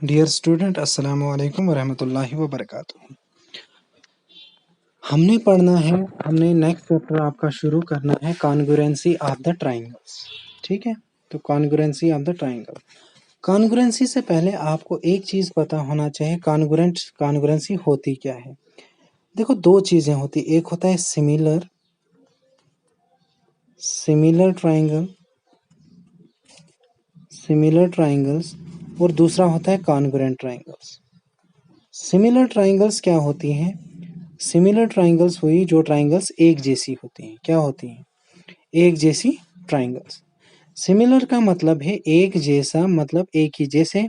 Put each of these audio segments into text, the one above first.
Dear student अस्सलामु अलैकुम वरहमतुल्लाहि वबरकातुहू। हमने नेक्स्ट चैप्टर आपका शुरू करना है कॉन्ग्रुएंसी ऑफ द ट्राइंगल्स। ठीक है, तो congruency of the triangle. Congruency से पहले आपको एक चीज पता होना चाहिए, कॉन्ग्रुएंसी होती क्या है। देखो, दो चीजें होती, एक होता है सिमिलर ट्राइंगल्स और दूसरा होता है कॉन्ग्रुएंट ट्राइंगल्स। सिमिलर ट्राइंगल्स क्या होती हैं? सिमिलर ट्राइंगल्स हुई जो ट्राइंगल्स एक जैसी होती हैं। क्या होती हैं? एक जैसी ट्राइंगल्स। सिमिलर का मतलब है एक जैसा, मतलब एक ही। जैसे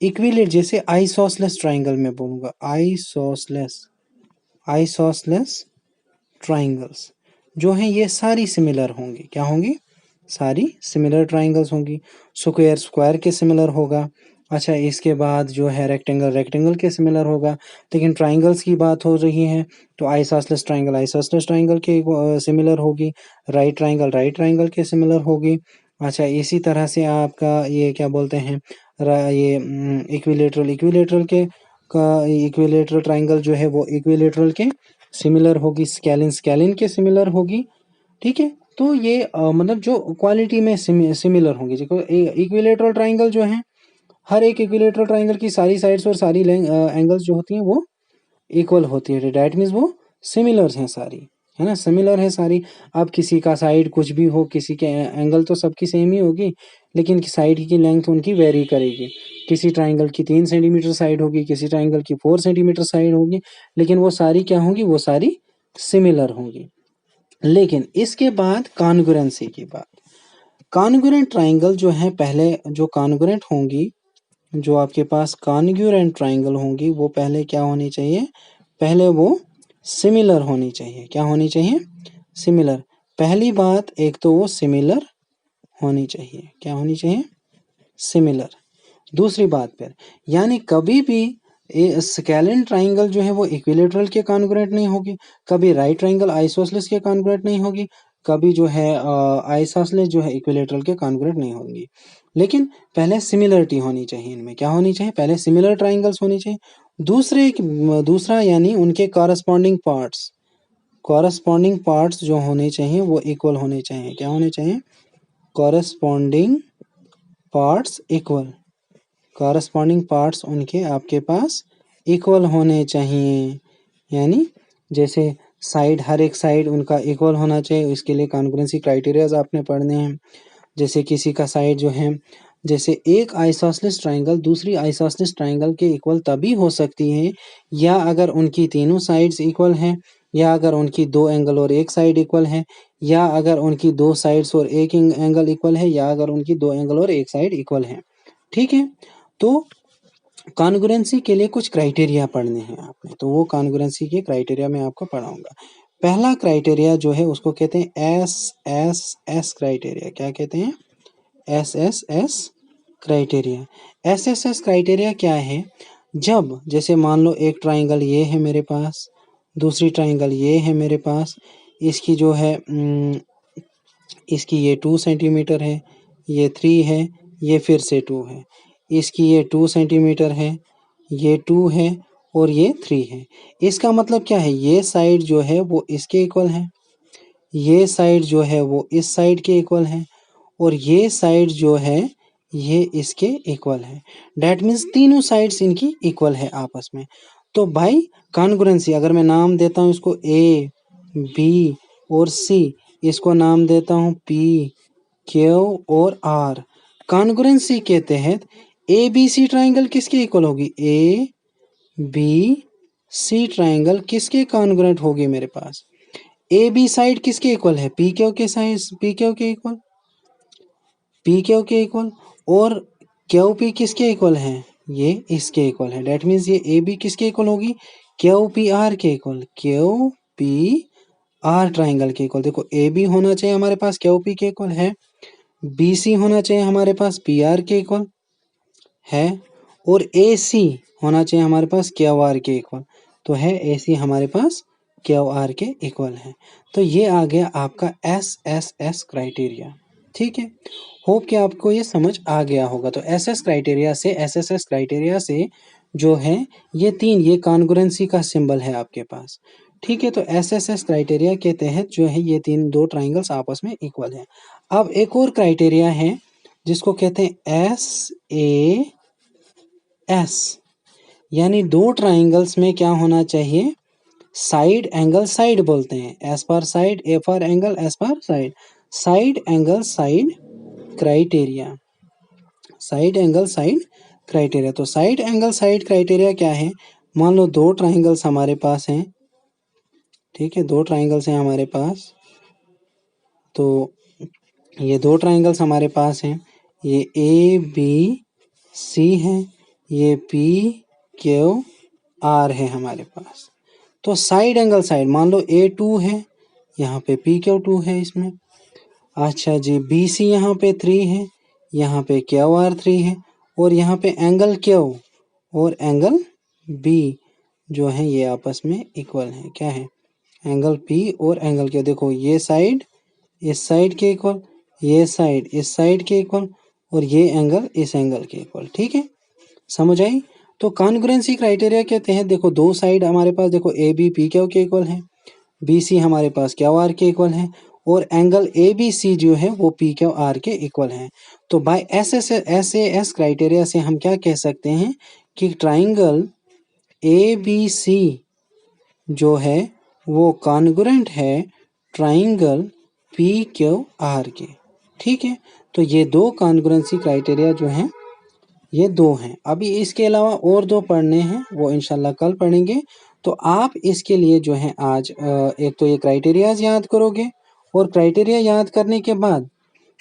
इक्विलेट, जैसे आइसोसलेस ट्राइंगल में बोलूंगा, आइसोसलेस ट्राइंगल्स जो हैं ये सारी सिमिलर होंगी। क्या होंगी? सारी सिमिलर ट्राइंगल्स होंगी। स्क्वायर के सिमिलर होगा। अच्छा, इसके बाद जो है रेक्टेंगल के सिमिलर होगा। लेकिन ट्राइंगल्स की बात हो रही है तो आइसोसलेस ट्राइंगल के सिमिलर होगी। राइट ट्राइंगल के सिमिलर होगी। अच्छा, इसी तरह से आपका ये क्या बोलते हैं, ये इक्विलेटरल ट्राइंगल जो है वो इक्विलेटरल के सिमिलर होगी। स्केलिन के सिमिलर होगी। ठीक है, तो ये मतलब जो क्वालिटी में सिमिलर होंगी। देखो, इक्विलेटरल ट्राइंगल जो है, हर एक इक्विलेटरल ट्राइंगल की सारी साइड्स और सारी एंगल्स जो होती हैं वो इक्वल होती है। डैट मीन्स वो सिमिलर हैं सारी, है ना, सिमिलर है सारी। अब किसी का साइड कुछ भी हो, किसी के एंगल तो सबकी सेम ही होगी, लेकिन साइड की लेंथ उनकी वेरी करेगी। किसी ट्राइंगल की 3 सेंटीमीटर साइड होगी, किसी ट्राइंगल की 4 सेंटीमीटर साइड होगी, लेकिन वो सारी क्या होंगी? वो सारी सिमिलर होंगी। लेकिन इसके बाद कॉन्ग्रुएंसी की बात। कॉन्ग्रुएंट ट्राइंगल जो है, पहले जो कॉन्ग्रुएंट होंगी, जो आपके पास कॉन्ग्रुएंट ट्राइंगल होंगी, वो पहले क्या होनी चाहिए? पहले वो सिमिलर होनी चाहिए। क्या होनी चाहिए? सिमिलर। पहली बात, एक तो वो सिमिलर होनी चाहिए। क्या होनी चाहिए? सिमिलर। दूसरी बात फिर, यानी कभी भी स्केलिन ट्राइंगल जो है वो इक्विलेटरल के कॉन्ग्रुएंट नहीं होगी, कभी राइट ट्राइंगल आइसोसलेस के कॉन्ग्रुएंट नहीं होगी, कभी जो है आइसोसलेस जो है इक्विलेटरल के कॉन्ग्रुएंट नहीं होंगी। लेकिन पहले सिमिलरिटी होनी चाहिए इनमें। क्या होनी चाहिए? पहले सिमिलर ट्राइंगल्स होनी चाहिए। दूसरा यानी उनके कॉरस्पॉन्डिंग पार्ट्स जो होने चाहिए वो इक्वल होने चाहिए। क्या होने चाहिए? कॉरस्पॉन्डिंग पार्ट्स उनके आपके पास इक्वल होने चाहिए। यानी जैसे साइड, हर एक साइड उनका इक्वल होना चाहिए। इसके लिए कॉन्ग्रुएंसी क्राइटेरियाज आपने पढ़ने हैं। जैसे किसी का साइड जो है, जैसे एक आइसोसलेस ट्राइंगल दूसरी आइसोसलेस ट्राइंगल के इक्वल तभी हो सकती है या अगर उनकी तीनों साइड्स इक्वल हैं, या अगर उनकी दो एंगल और एक साइड इक्वल है, या अगर उनकी दो साइड्स और एक एंगल इक्वल है, या अगर उनकी दो एंगल और एक साइड इक्वल है। ठीक है, तो कॉन्ग्रुएंसी के लिए कुछ क्राइटेरिया पढ़ने हैं आपने, तो वो कॉन्ग्रुएंसी के क्राइटेरिया मैं आपको पढ़ाऊंगा। पहला क्राइटेरिया जो है उसको कहते हैं SSS क्राइटेरिया। क्या कहते हैं? SSS criteria. SSS क्राइटेरिया क्या है? जब जैसे मान लो एक ट्राइंगल ये है मेरे पास, दूसरी ट्राइंगल ये है मेरे पास, इसकी जो है इसकी ये 2 सेंटीमीटर है, ये 3 है, ये फिर से 2 है। इसकी ये 2 सेंटीमीटर है, ये 2 है और ये 3 है। इसका मतलब क्या है? ये साइड जो है वो इसके इक्वल है, ये साइड जो है वो इस साइड के इक्वल है, और ये साइड जो है ये इसके इक्वल है। डैट मीन्स तीनों साइड्स इनकी इक्वल है आपस में। तो भाई कॉन्ग्रुएंसी, अगर मैं नाम देता हूँ इसको A, B और C, इसको नाम देता हूँ P, Q और R। कॉन्ग्रुएंसी के तहत ABC ट्राइंगल किसके इक्वल होगी? ABC ट्राइंगल किसके कॉन्ग्रुएंट होगी मेरे पास? AB साइड किसके इक्वल है? PQ के इक्वल। और QP किसके इक्वल है? ये इसके इक्वल है। डेट मीन्स ये AB किसके इक्वल होगी? QPR के इक्वल। QPR ट्राइंगल के इक्वल। देखो, AB होना चाहिए हमारे पास QP के इक्वल है, BC होना चाहिए हमारे पास PR के इक्वल है, और AC होना चाहिए हमारे पास QR के इक्वल। तो है AC हमारे पास QR के इक्वल है। तो ये आ गया आपका SSS क्राइटेरिया। ठीक है, होप कि आपको ये समझ आ गया होगा। तो एसएसएस क्राइटेरिया से जो है ये कॉन्ग्रुएंसी का सिंबल है आपके पास। ठीक है, तो एसएसएस क्राइटेरिया के तहत जो है ये दो ट्राइंगल्स आपस में इक्वल है। अब एक और क्राइटेरिया है जिसको कहते हैं एसएएस, यानी दो ट्राइंगल्स में क्या होना चाहिए, साइड एंगल साइड बोलते हैं, S for side, A for angle, S for side, side angle side criteria, side angle side criteria. तो साइड एंगल साइड क्राइटेरिया क्या है, मान लो दो ट्राइंगल्स हमारे पास हैं, ठीक है, दो ट्राइंगल्स हैं हमारे पास। तो ये दो ट्राइंगल्स हमारे पास हैं, ये ए बी सी है, ये पी क्यू आर है हमारे पास। तो साइड एंगल साइड, मान लो ए टू है, यहाँ पे पी क्यू टू है इसमें। अच्छा जी, बी सी यहाँ पे 3 है, यहाँ पे क्यू आर 3 है, और यहाँ पे एंगल क्यू और एंगल बी जो है ये आपस में इक्वल है। क्या है, एंगल पी और एंगल क्यू। देखो ये साइड इस साइड के इक्वल, ये साइड इस साइड के इक्वल, और ये एंगल इस एंगल के इक्वल। ठीक है, समझ आई। तो कॉन्ग्रुएंसी क्राइटेरिया के तहत देखो दो साइड हमारे पास, देखो ए बी पी क्यू के इक्वल है, बी सी हमारे पास क्यू आर के इक्वल है, और एंगल ए बी सी जो है वो पी क्यू आर के इक्वल है। तो बाय एस क्राइटेरिया से हम क्या कह सकते हैं कि ट्राइंगल ए बी सी जो है वो कॉन्ग्रुएंट है ट्राइंगल पी क्यू आर के। ठीक है, तो ये दो कॉन्ग्रुएंसी क्राइटेरिया जो हैं ये दो हैं। अभी इसके अलावा और दो पढ़ने हैं, वो इंशाल्लाह कल पढ़ेंगे। तो आप इसके लिए जो है आज एक तो ये क्राइटेरियाज याद करोगे, और क्राइटेरिया याद करने के बाद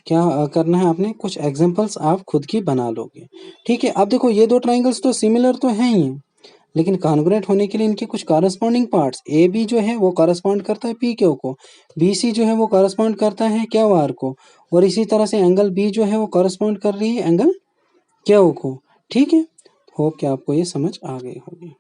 क्या करना है आपने, कुछ एग्जांपल्स आप खुद की बना लोगे। ठीक है, अब देखो ये दो ट्राइंगल्स तो सिमिलर तो हैं ही, लेकिन कॉन्ग्रुएंट होने के लिए इनके कुछ कॉरस्पॉन्डिंग पार्ट्स, ए बी जो है वो कॉरस्पॉन्ड करता है पी क्यू को, बी सी जो है वो कॉरस्पॉन्ड करता है क्यू आर को, और इसी तरह से एंगल बी जो है वो कॉरस्पॉन्ड कर रही है एंगल क्यू को। ठीक है, होप कि आपको ये समझ आ गई होगी।